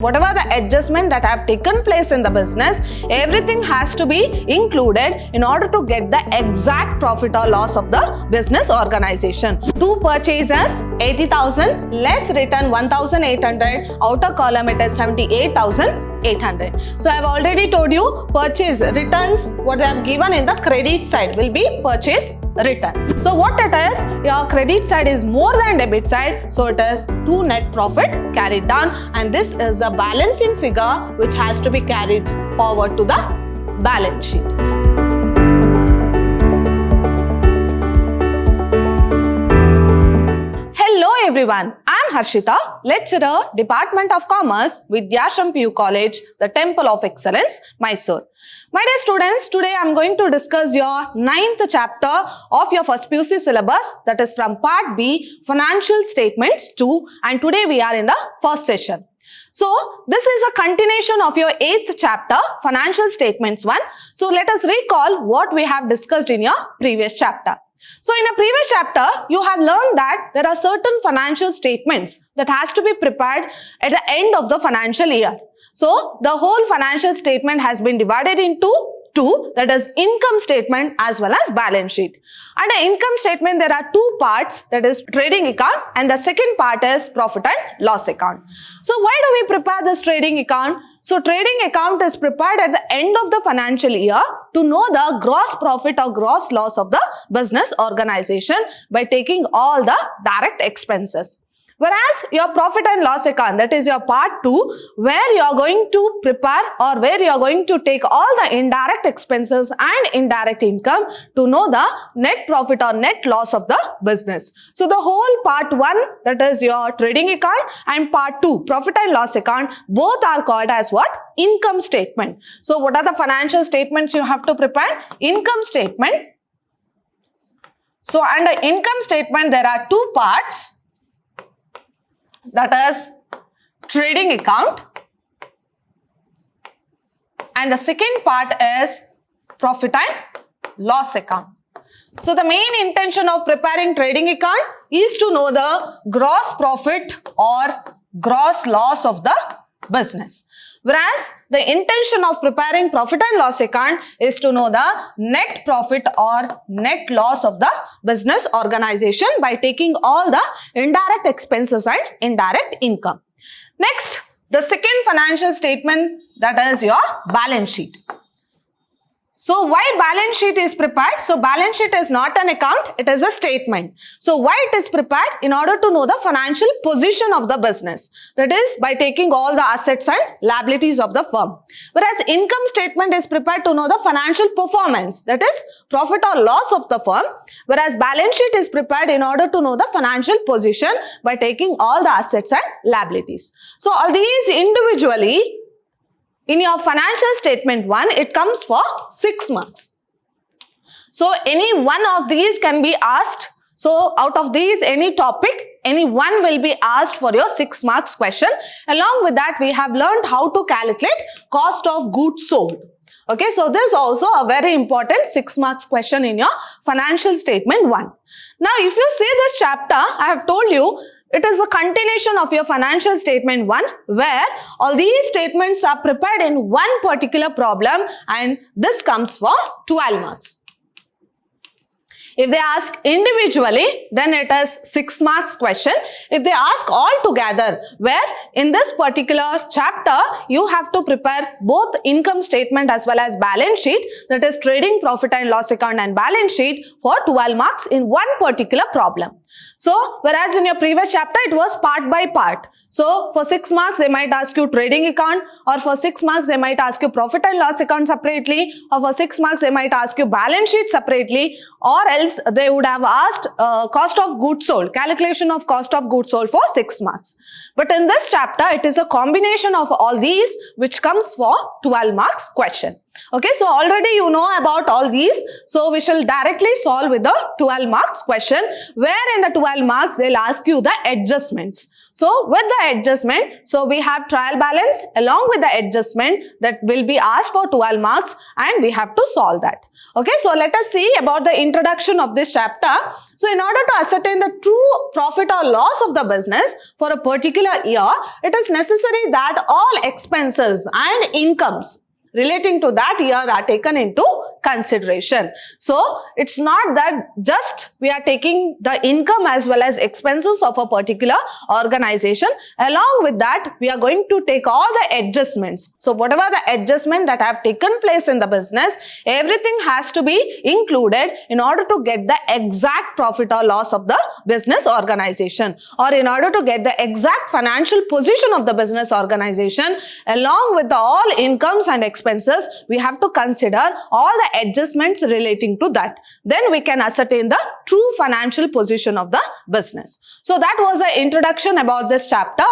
Whatever the adjustment that have taken place in the business, everything has to be included in order to get the exact profit or loss of the business organization. To purchases 80,000, less return 1,800, outer column it is 78,800. So I have already told you purchase returns, what they have given in the credit side will be purchase return. So what it is, your credit side is more than debit side, so it is to net profit carried down, and this is the balancing figure which has to be carried forward to the balance sheet. Hello everyone, I am Harshita, lecturer, Department of Commerce, Vidhyaashram PU College, the Temple of Excellence, Mysuru. My dear students, today I am going to discuss your 9th chapter of your first PUC syllabus, that is from Part B, Financial Statements 2, and today we are in the first session. So, this is a continuation of your 8th chapter, Financial Statements 1. So, let us recall what we have discussed in your previous chapter. So, in a previous chapter, you have learned that there are certain financial statements that has to be prepared at the end of the financial year. So, the whole financial statement has been divided into two, that is income statement as well as balance sheet. Under income statement, there are two parts, that is trading account, and the second part is profit and loss account. So, why do we prepare this trading account? So, trading account is prepared at the end of the financial year to know the gross profit or gross loss of the business organization by taking all the direct expenses. Whereas your profit and loss account, that is your part 2, where you are going to prepare or where you are going to take all the indirect expenses and indirect income to know the net profit or net loss of the business. So the whole part 1, that is your trading account, and part 2, profit and loss account, both are called as what? Income statement. So what are the financial statements you have to prepare? Income statement. So under income statement, there are two parts. That is trading account, and the second part is profit and loss account. So the main intention of preparing trading account is to know the gross profit or gross loss of the business. Whereas the intention of preparing profit and loss account is to know the net profit or net loss of the business organization by taking all the indirect expenses and indirect income. Next, the second financial statement, that is your balance sheet. So why balance sheet is prepared? So balance sheet is not an account, it is a statement. So why it is prepared? In order to know the financial position of the business. That is by taking all the assets and liabilities of the firm. Whereas income statement is prepared to know the financial performance. That is profit or loss of the firm. Whereas balance sheet is prepared in order to know the financial position by taking all the assets and liabilities. So all these individually, in your financial statement 1, it comes for 6 marks. So any one of these can be asked. So out of these, any topic, any one will be asked for your 6 marks question. Along with that, we have learned how to calculate cost of goods sold. Okay, so this is also a very important 6 marks question in your financial statement 1. Now, if you see this chapter, I have told you, it is a continuation of your financial statement 1, where all these statements are prepared in one particular problem, and this comes for 12 marks. If they ask individually, then it is 6 marks question. If they ask all together, where in this particular chapter, you have to prepare both income statement as well as balance sheet, that is trading, profit and loss account and balance sheet, for 12 marks in one particular problem. So, whereas in your previous chapter, it was part by part. So, for 6 marks, they might ask you trading account, or for 6 marks, they might ask you profit and loss account separately, or for 6 marks, they might ask you balance sheet separately, or else they would have asked cost of goods sold, calculation of cost of goods sold for 6 marks. But in this chapter, it is a combination of all these which comes for 12 marks question. Okay, so already you know about all these. So we shall directly solve with the 12 marks question, where in the 12 marks they'll ask you the adjustments. So with the adjustment, so we have trial balance along with the adjustment that will be asked for 12 marks, and we have to solve that. Okay, so let us see about the introduction of this chapter. So in order to ascertain the true profit or loss of the business for a particular year, it is necessary that all expenses and incomes relating to that year are taken into consideration. So it's not that just we are taking the income as well as expenses of a particular organization. Along with that, we are going to take all the adjustments. So whatever the adjustment that have taken place in the business, everything has to be included in order to get the exact profit or loss of the business organization, or in order to get the exact financial position of the business organization. Along with the all incomes and expenses, we have to consider all the adjustments relating to that. Then we can ascertain the true financial position of the business. So that was the introduction about this chapter.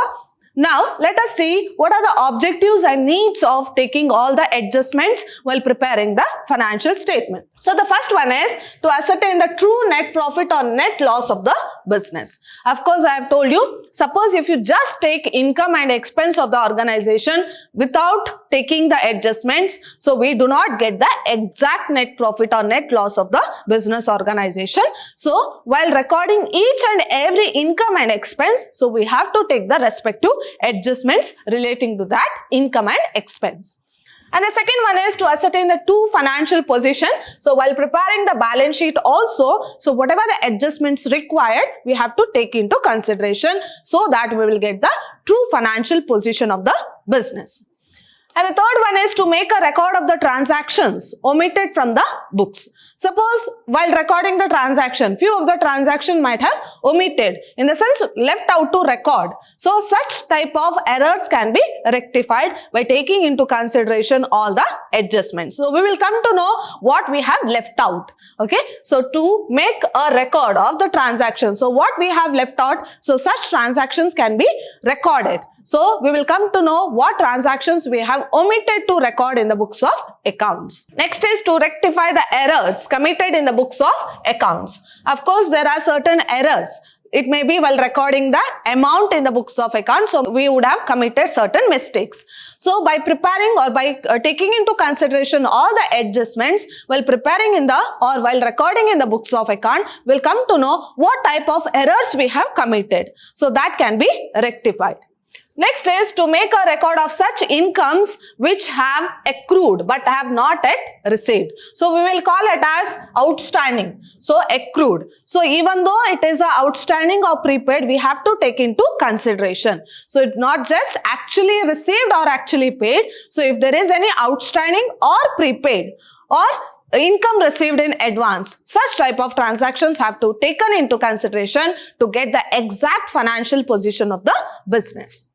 Now let us see what are the objectives and needs of taking all the adjustments while preparing the financial statement. So the first one is to ascertain the true net profit or net loss of the business. Of course, I have told you, suppose if you just take income and expense of the organization without taking the adjustments, so we do not get the exact net profit or net loss of the business organization. So while recording each and every income and expense, so we have to take the respective adjustments relating to that income and expense. And the second one is to ascertain the true financial position. So while preparing the balance sheet also, so whatever the adjustments required, we have to take into consideration so that we will get the true financial position of the business. And the third one is to make a record of the transactions omitted from the books. Suppose while recording the transaction, few of the transaction might have omitted, in the sense left out to record. So such type of errors can be rectified by taking into consideration all the adjustments. So we will come to know what we have left out. Okay, so to make a record of the transaction, so what we have left out, so such transactions can be recorded. So we will come to know what transactions we have omitted to record in the books of accounts. Next is to rectify the errors committed in the books of accounts. Of course, there are certain errors. It may be while recording the amount in the books of accounts, so we would have committed certain mistakes. So by preparing or by taking into consideration all the adjustments while preparing in the or while recording in the books of account, we'll come to know what type of errors we have committed. So that can be rectified. Next is to make a record of such incomes which have accrued but have not yet received. So we will call it as outstanding. So accrued. So even though it is a outstanding or prepaid, we have to take into consideration. So it's not just actually received or actually paid. So if there is any outstanding or prepaid or income received in advance, such type of transactions have to be taken into consideration to get the exact financial position of the business.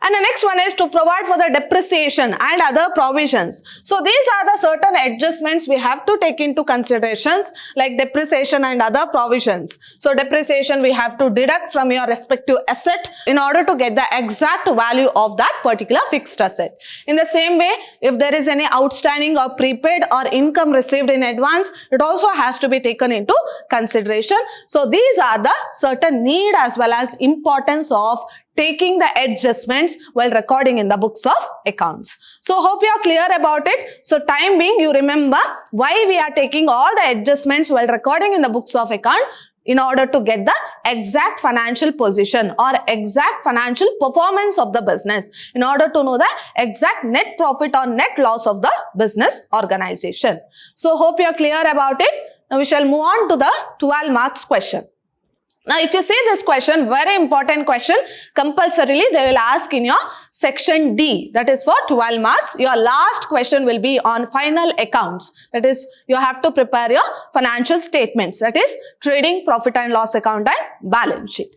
And the next one is to provide for the depreciation and other provisions. So these are the certain adjustments we have to take into considerations, like depreciation and other provisions. So depreciation we have to deduct from your respective asset in order to get the exact value of that particular fixed asset. In the same way, if there is any outstanding or prepaid or income received in advance, it also has to be taken into consideration. So these are the certain need as well as importance of taking the adjustments while recording in the books of accounts. So hope you are clear about it. So time being, you remember why we are taking all the adjustments while recording in the books of account, in order to get the exact financial position or exact financial performance of the business, in order to know the exact net profit or net loss of the business organization. So hope you are clear about it. Now we shall move on to the 12 marks question. Now, if you see this question, very important question, compulsorily they will ask in your section D, that is for 12 marks. Your last question will be on final accounts. That is, you have to prepare your financial statements, that is trading, profit and loss account and balance sheet.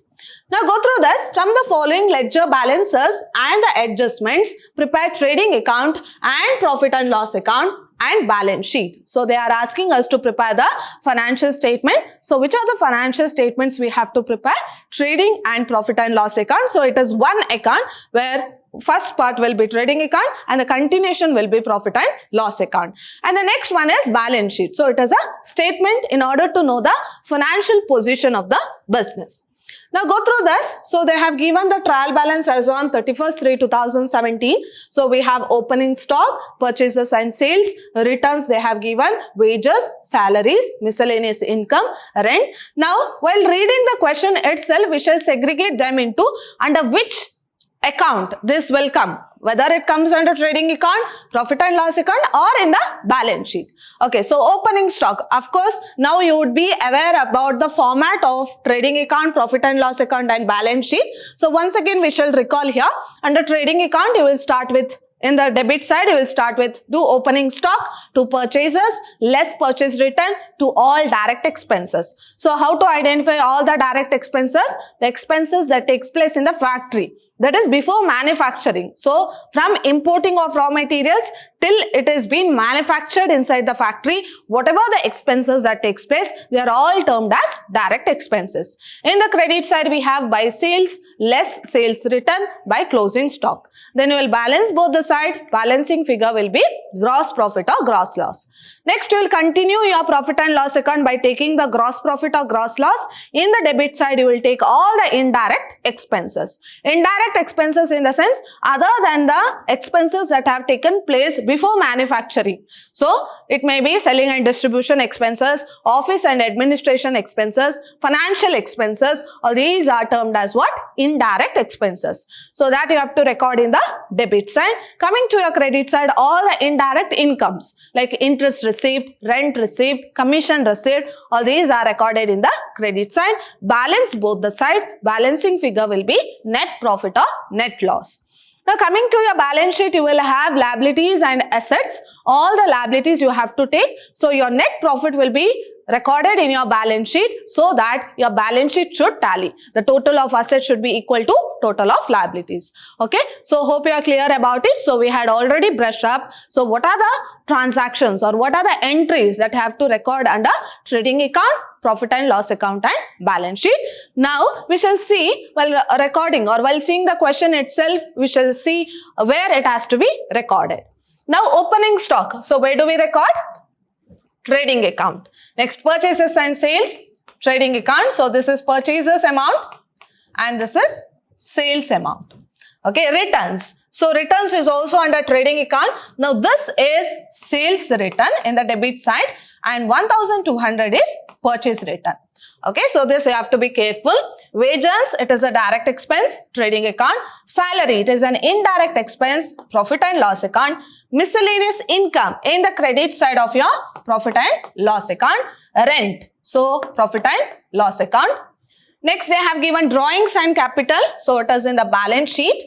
Now go through this. From the following ledger balances and the adjustments, prepare trading account and profit and loss account and balance sheet. So they are asking us to prepare the financial statement. So which are the financial statements we have to prepare? Trading and profit and loss account. So it is one account where first part will be trading account and the continuation will be profit and loss account. And the next one is balance sheet. So it is a statement in order to know the financial position of the business. Now go through this. So they have given the trial balance as on 31st/3/2017. So we have opening stock, purchases and sales, returns they have given, wages, salaries, miscellaneous income, rent. Now while reading the question itself, we shall segregate them into under which account this will come, whether it comes under trading account, profit and loss account, or in the balance sheet. Okay, so opening stock. Of course, now you would be aware about the format of trading account, profit and loss account and balance sheet. So once again, we shall recall here. Under trading account, you will start with, in the debit side, you will start with do opening stock, to purchases, less purchase return, to all direct expenses. So how to identify all the direct expenses? The expenses that takes place in the factory. That is before manufacturing. So from importing of raw materials till it is being manufactured inside the factory, whatever the expenses that takes place, they are all termed as direct expenses. In the credit side, we have by sales, less sales return, by closing stock. Then you will balance both the side. Balancing figure will be gross profit or gross loss. Next, you will continue your profit and loss account by taking the gross profit or gross loss. In the debit side, you will take all the indirect expenses. Indirect expenses in the sense other than the expenses that have taken place before manufacturing. So it may be selling and distribution expenses, office and administration expenses, financial expenses. All these are termed as what? Indirect expenses. So that you have to record in the debit side. Coming to your credit side, all the indirect incomes like interest received, rent received, commission received, all these are recorded in the credit side. Balance both the side. Balancing figure will be net profit or net loss. Now coming to your balance sheet, you will have liabilities and assets. All the liabilities you have to take. So your net profit will be recorded in your balance sheet so that your balance sheet should tally. The total of assets should be equal to total of liabilities. Okay. So hope you are clear about it. So we had already brushed up. So what are the transactions or what are the entries that have to record under trading account, profit and loss account and balance sheet? Now we shall see while recording or while seeing the question itself, we shall see where it has to be recorded. Now opening stock. So where do we record? Trading account. Next, purchases and sales, trading account. So this is purchases amount and this is sales amount. Okay, returns. So returns is also under trading account. Now this is sales return in the debit side and 1,200 is purchase return. Okay, so this you have to be careful. Wages, it is a direct expense, trading account. Salary, it is an indirect expense, profit and loss account. Miscellaneous income in the credit side of your profit and loss account. Rent, so profit and loss account. Next, they have given drawings and capital, so it is in the balance sheet.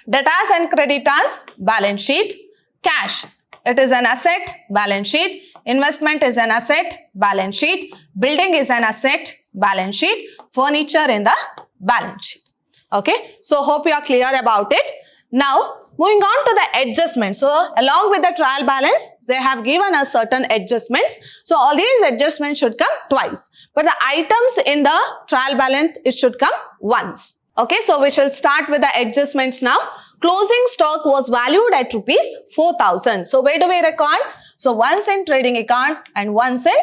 Debtors and creditors, balance sheet. Cash, it is an asset, balance sheet. Investment is an asset, balance sheet. Building is an asset, balance sheet. Furniture in the balance sheet. Okay, so hope you are clear about it. Now, moving on to the adjustments. So, along with the trial balance, they have given us certain adjustments. So, all these adjustments should come twice. But the items in the trial balance, it should come once. Okay, so we shall start with the adjustments now. Closing stock was valued at rupees 4,000. So, where do we record? So, once in trading account and once in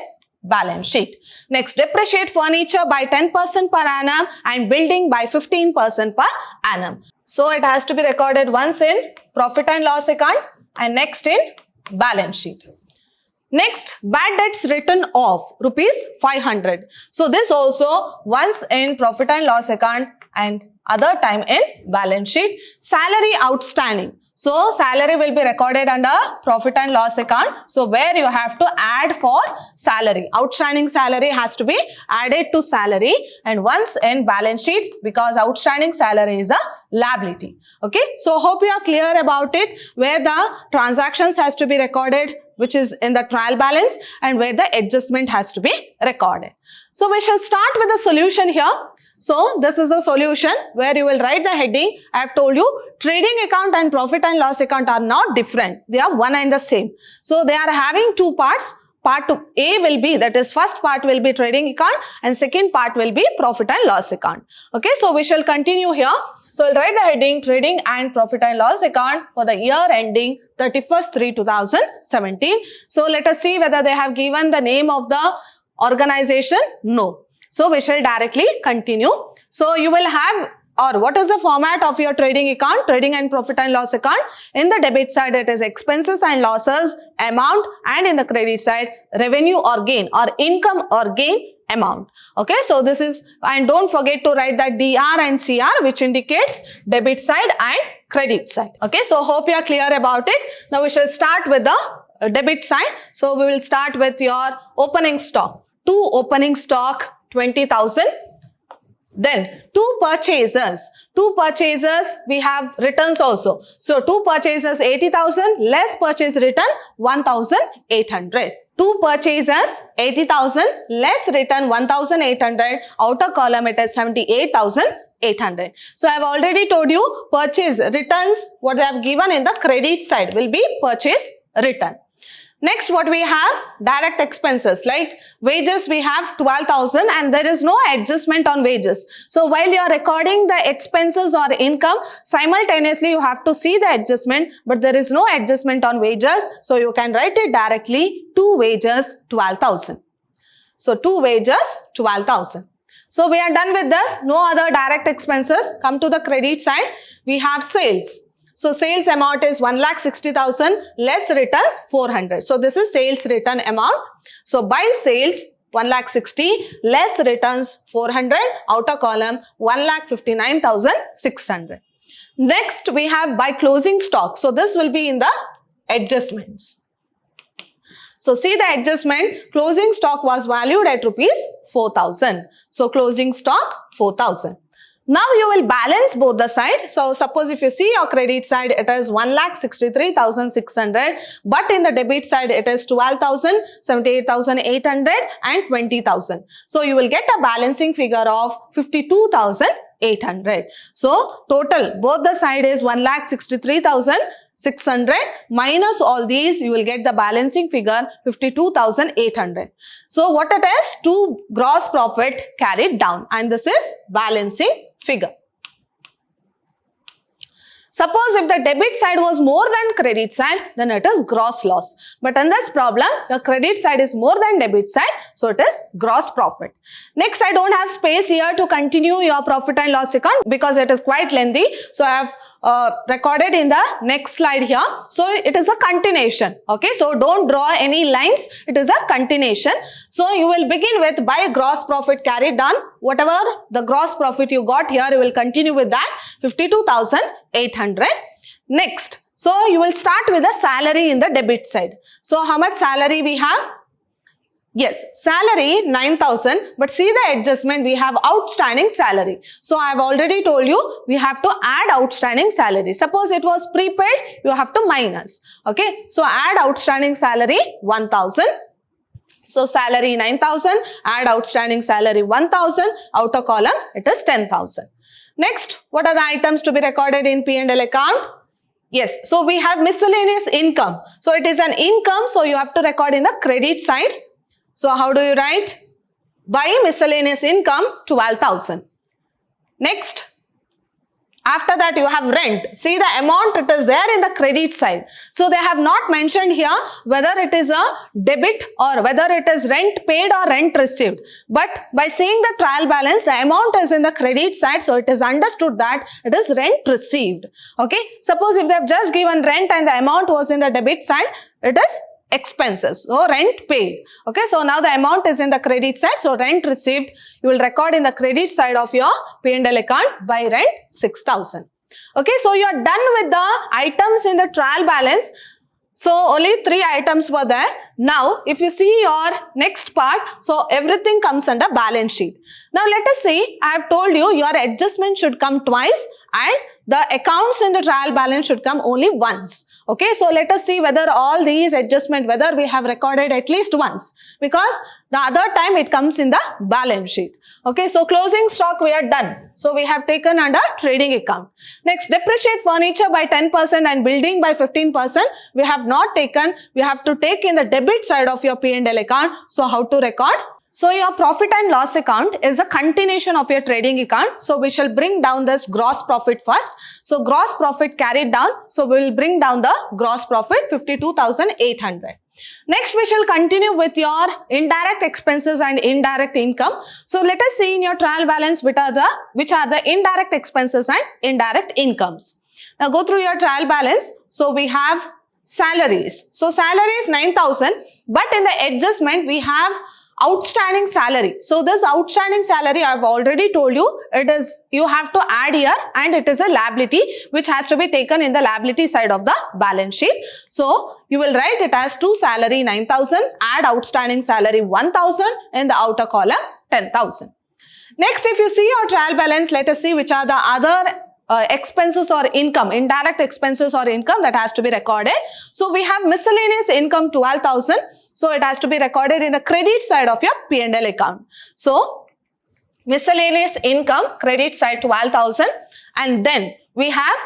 balance sheet. Next, depreciate furniture by 10% per annum and building by 15% per annum. So, it has to be recorded once in profit and loss account and next in balance sheet. Next, bad debts written off rupees 500. So, this also once in profit and loss account and other time in balance sheet. Salary outstanding. So, salary will be recorded under profit and loss account. So, where you have to add for salary. Outstanding salary has to be added to salary and once in balance sheet because outstanding salary is a liability. Okay. So, hope you are clear about it where the transactions has to be recorded, which is in the trial balance and where the adjustment has to be recorded. So we shall start with the solution here. So this is the solution where you will write the heading. I have told you trading account and profit and loss account are not different. They are one and the same. So they are having two parts. Part A will be, that is first part will be trading account and second part will be profit and loss account. Okay, so we shall continue here. So we'll write the heading trading and profit and loss account for the year ending 31st-3-2017. So let us see whether they have given the name of the organization. No. So we shall directly continue. So you will have, or what is the format of your trading account? Trading and profit and loss account. In the debit side, it is expenses and losses amount, and in the credit side, revenue or gain or income or gain amount. Okay, so this is, and don't forget to write that DR and CR, which indicates debit side and credit side. Okay, so hope you are clear about it. Now we shall start with the debit side. So we will start with your opening stock. Two opening stock, 20,000. Then two purchasers. Two purchasers, we have returns also. So two purchasers 80,000, less purchase return 1,800. Two purchasers 80,000, less return 1,800. Outer column it is 78,800. So I have already told you purchase returns, what they have given in the credit side will be purchase return. Next, what we have? Direct expenses like wages, we have 12,000 and there is no adjustment on wages. So while you are recording the expenses or income, simultaneously you have to see the adjustment, but there is no adjustment on wages. So you can write it directly, two wages 12,000. So two wages 12,000. So we are done with this. No other direct expenses. Come to the credit side. We have sales. So sales amount is 1,60,000, less returns 400. So this is sales return amount. So by sales 1,60,000, less returns 400, outer column 1,59,600. Next we have by closing stock. So this will be in the adjustments. So see the adjustment, closing stock was valued at rupees 4,000. So closing stock 4,000. Now you will balance both the side. So suppose if you see your credit side, it is 1,63,600, but in the debit side it is 12,000, 78,800 and 20,000. So you will get a balancing figure of 52,800. So total both the side is 1,63,600 minus all these, you will get the balancing figure 52,800. So what it is? To gross profit carried down, and this is balancing figure. Suppose if the debit side was more than credit side, then it is gross loss. But in this problem, the credit side is more than debit side, so it is gross profit. Next, I don't have space here to continue your profit and loss account because it is quite lengthy. So I have recorded in the next slide here. So it is a continuation. Okay, so don't draw any lines. It is a continuation. So you will begin with by gross profit carried down. Whatever the gross profit you got here, you will continue with that 52,800. Next, so you will start with the salary in the debit side. So how much salary we have? Yes, salary 9,000, but see the adjustment, we have outstanding salary. So I have already told you we have to add outstanding salary. Suppose it was prepaid, you have to minus. Okay, so add outstanding salary 1,000. So salary 9,000, add outstanding salary 1,000, outer column it is 10,000. Next, what are the items to be recorded in P&L account? Yes, so we have miscellaneous income. So it is an income, so you have to record in the credit side. So how do you write? By miscellaneous income 12,000. Next, after that you have rent. See the amount, it is there in the credit side. So they have not mentioned here whether it is a debit or whether it is rent paid or rent received. But by seeing the trial balance, the amount is in the credit side, so it is understood that it is rent received. Okay, suppose if they have just given rent and the amount was in the debit side, it is expenses, so rent paid. Okay, so now the amount is in the credit side, so rent received, you will record in the credit side of your P&L account by rent 6,000. Okay, so you are done with the items in the trial balance. So only 3 items were there. Now if you see your next part, so everything comes under balance sheet. Now let us see, I have told you your adjustment should come twice and the accounts in the trial balance should come only once. Okay, so let us see whether all these adjustments, whether we have recorded at least once, because the other time it comes in the balance sheet. Okay, so closing stock we are done. So we have taken under trading account. Next, depreciate furniture by 10% and building by 15%. We have not taken. We have to take in the debit side of your P&L account. So how to record? So your profit and loss account is a continuation of your trading account. So we shall bring down this gross profit first. So gross profit carried down. So we will bring down the gross profit 52,800. Next, we shall continue with your indirect expenses and indirect income. So let us see in your trial balance which are the indirect expenses and indirect incomes. Now go through your trial balance. So we have salaries. So salary is 9,000, but in the adjustment we have outstanding salary. So this outstanding salary, I have already told you, it is, you have to add here, and it is a liability which has to be taken in the liability side of the balance sheet. So you will write it as to salary 9,000, add outstanding salary 1,000, in the outer column 10,000. Next, if you see your trial balance, let us see which are the other expenses or income, indirect expenses or income that has to be recorded. So we have miscellaneous income 12,000. So it has to be recorded in the credit side of your P&L account. So miscellaneous income, credit side 12,000, and then we have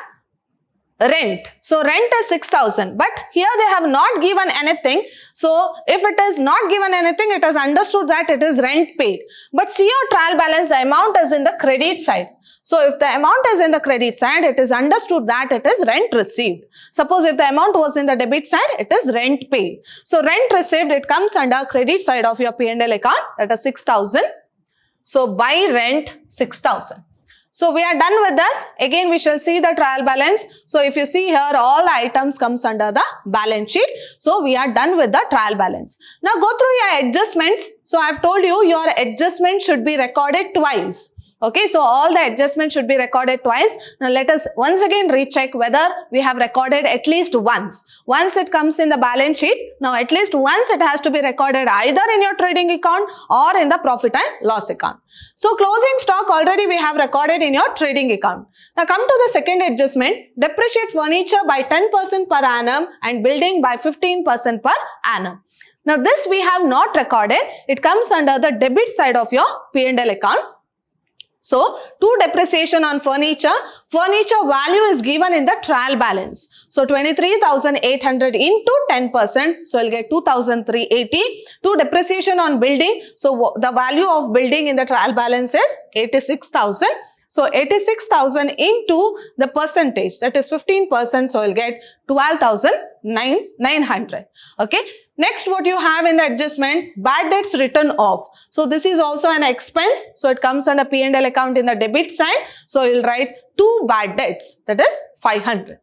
rent. So rent is 6,000, but here they have not given anything. So if it is not given anything, it is understood that it is rent paid. But see your trial balance, the amount is in the credit side. So if the amount is in the credit side, it is understood that it is rent received. Suppose if the amount was in the debit side, it is rent paid. So rent received, it comes under credit side of your P&L account, that is 6,000. So by rent 6,000. So we are done with this. Again, we shall see the trial balance. So if you see here, all the items comes under the balance sheet. So we are done with the trial balance. Now go through your adjustments. So I have told you your adjustment should be recorded twice. Okay, so all the adjustments should be recorded twice. Now let us once again recheck whether we have recorded at least once. Once it comes in the balance sheet, now at least once it has to be recorded either in your trading account or in the profit and loss account. So closing stock already we have recorded in your trading account. Now come to the second adjustment, depreciate furniture by 10% per annum and building by 15% per annum. Now this we have not recorded. It comes under the debit side of your P&L account. So, to depreciation on furniture, furniture value is given in the trial balance. So, 23,800 into 10%, so you'll get 2,380. To depreciation on building, so the value of building in the trial balance is 86,000. So, 86,000 into the percentage, that is 15%, so you'll get 12,900. Okay. Next, what you have in the adjustment, bad debts written off. So this is also an expense. So it comes under P&L account in the debit side. So you'll write 2 bad debts, that is 500.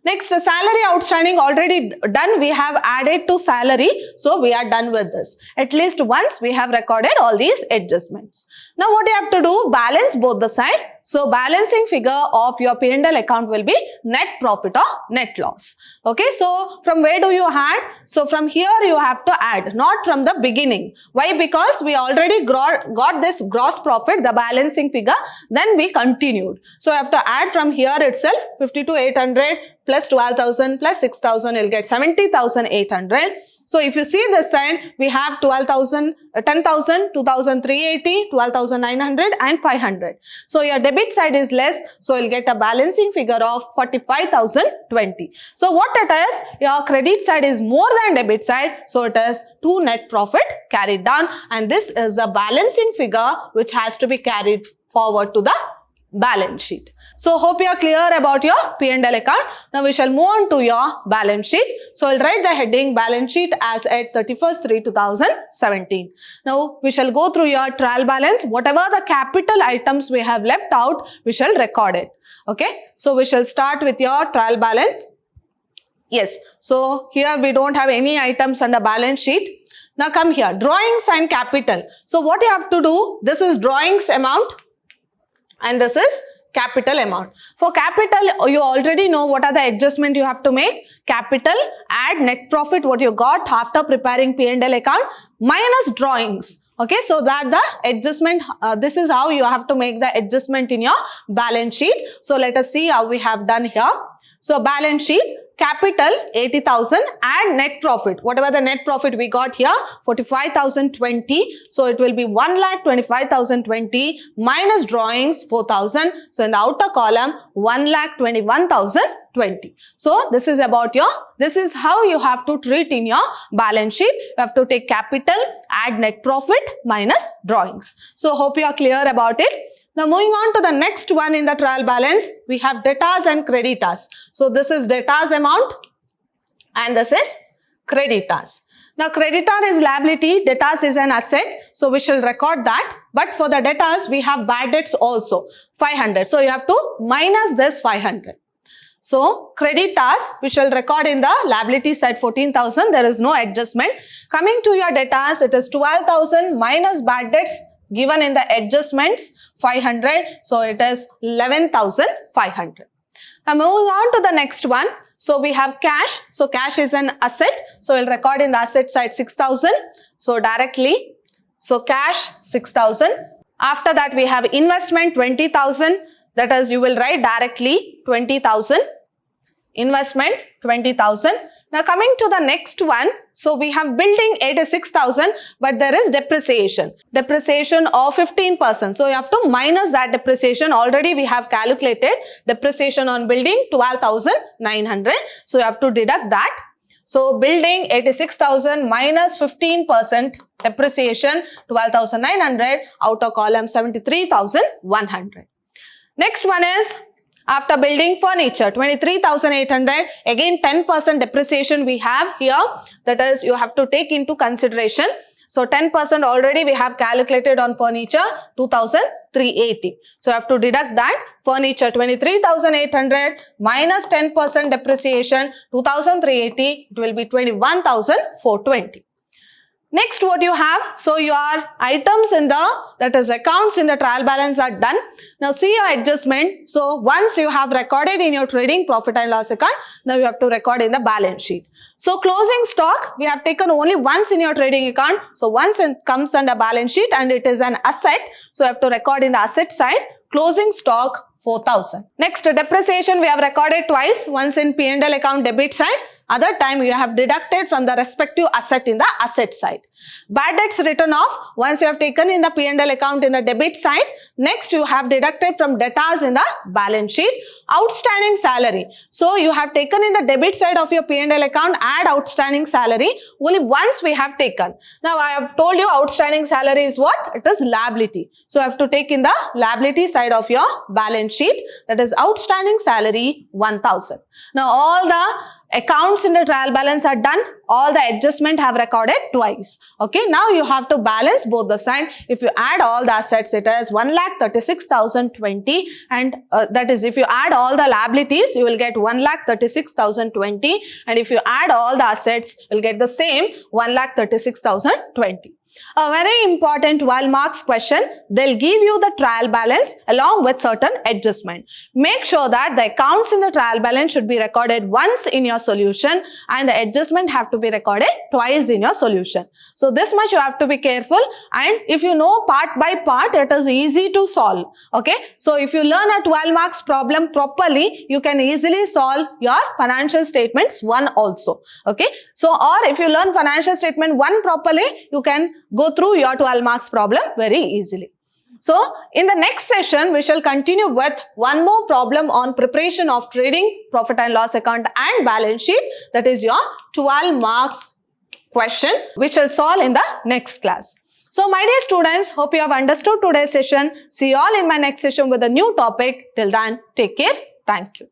Next, the salary outstanding already done. We have added to salary. So we are done with this. At least once we have recorded all these adjustments. Now what you have to do, balance both the side. So balancing figure of your P&L account will be net profit or net loss. Okay, so from where do you add? So from here you have to add, not from the beginning. Why? Because we already got this gross profit, the balancing figure, then we continued. So you have to add from here itself, 52,800 plus 12,000 plus 6,000, you'll get 70,800. So if you see this side, we have 10,000, 2,380, 12,900 and 500. So your debit side is less, so you'll get a balancing figure of 45,020. So what it is, your credit side is more than debit side, so it is 2 net profit carried down, and this is the balancing figure which has to be carried forward to the balance sheet. So hope you are clear about your P&L account. Now we shall move on to your balance sheet. So I'll write the heading balance sheet as at 31st/3/2017. Now we shall go through your trial balance. Whatever the capital items we have left out, we shall record it. Okay. So we shall start with your trial balance. Yes. So here we don't have any items under balance sheet. Now come here, drawings and capital. So what you have to do, this is drawings amount and this is capital amount. For capital, you already know what are the adjustment you have to make. Capital, add net profit, what you got after preparing P&L account, minus drawings. Okay, so that the adjustment, this is how you have to make the adjustment in your balance sheet. So let us see how we have done here. So balance sheet, capital 80,000, add net profit. Whatever the net profit we got here, 45,020. So it will be 1,25,020 minus drawings 4,000. So in the outer column, 1,21,020. So this is about your, this is how you have to treat in your balance sheet. You have to take capital, add net profit minus drawings. So hope you are clear about it. Now moving on to the next one in the trial balance, we have debtors and creditors. So this is debtors amount and this is creditors. Now creditor is liability, debtors is an asset. So we shall record that. But for the debtors, we have bad debts also, 500. So you have to minus this 500. So creditors, we shall record in the liability side 14,000. There is no adjustment. Coming to your debtors, it is 12,000 minus bad debts given in the adjustments 500. So it is 11,500. Now moving on to the next one. So we have cash. So cash is an asset. So we'll record in the asset side 6,000. So directly, so cash 6,000. After that we have investment 20,000. That is, you will write directly 20,000. Investment 20,000. Now coming to the next one, so we have building 86,000, but there is depreciation. Depreciation of 15%. So you have to minus that depreciation. Already we have calculated depreciation on building 12,900. So you have to deduct that. So building 86,000 minus 15% depreciation 12,900, outer column 73,100. Next one is after building furniture, 23,800, again 10% depreciation we have here. That is, you have to take into consideration. So 10% already we have calculated on furniture, 2,380. So you have to deduct that. Furniture 23,800 minus 10% depreciation, 2,380, it will be 21,420. Next, what you have, so your items in the, that is accounts in the trial balance are done. Now see your adjustment. So once you have recorded in your trading profit and loss account, now you have to record in the balance sheet. So closing stock, we have taken only once in your trading account. So once it comes under balance sheet and it is an asset. So you have to record in the asset side. Closing stock 4,000. Next, depreciation we have recorded twice. Once in P&L account debit side. Other time you have deducted from the respective asset in the asset side. Bad debts written off. Once you have taken in the P&L account in the debit side. Next you have deducted from debtors in the balance sheet. Outstanding salary. So you have taken in the debit side of your P&L account, add outstanding salary. Only once we have taken. Now I have told you outstanding salary is what? It is liability. So I have to take in the liability side of your balance sheet. That is outstanding salary 1,000. Now all the accounts in the trial balance are done. All the adjustment have recorded twice. Okay, now you have to balance both the side. If you add all the assets, it is 1,36,020, and that is if you add all the liabilities, you will get 1,36,020, and if you add all the assets, you will get the same 1,36,020. A very important 12 marks question, they'll give you the trial balance along with certain adjustment. Make sure that the accounts in the trial balance should be recorded once in your solution and the adjustment have to be recorded twice in your solution. So this much you have to be careful, and if you know part by part, it is easy to solve. Okay, so if you learn a 12 marks problem properly, you can easily solve your financial statements 1 also. Okay, so or if you learn financial statement 1 properly, you can go through your 12 marks problem very easily. So in the next session, we shall continue with one more problem on preparation of trading, profit and loss account and balance sheet. That is your 12 marks question, which shall solve in the next class. So my dear students, hope you have understood today's session. See you all in my next session with a new topic. Till then, take care. Thank you.